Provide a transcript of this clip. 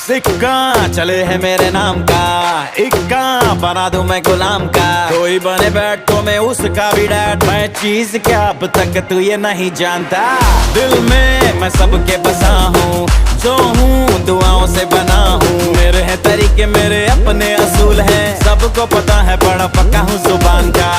सिक्का चले है मेरे नाम का, इक्का बना दूं मैं गुलाम का। कोई बने बैठ तो मैं उसका भी डैड। मैं चीज क्या अब तक तू ये नहीं जानता। दिल में मैं सबके बसा हूँ, जो हूँ दुआओं से बना हूँ। मेरे हैं तरीके, मेरे अपने असूल हैं, सबको पता है बड़ा पक्का हूँ जुबान का।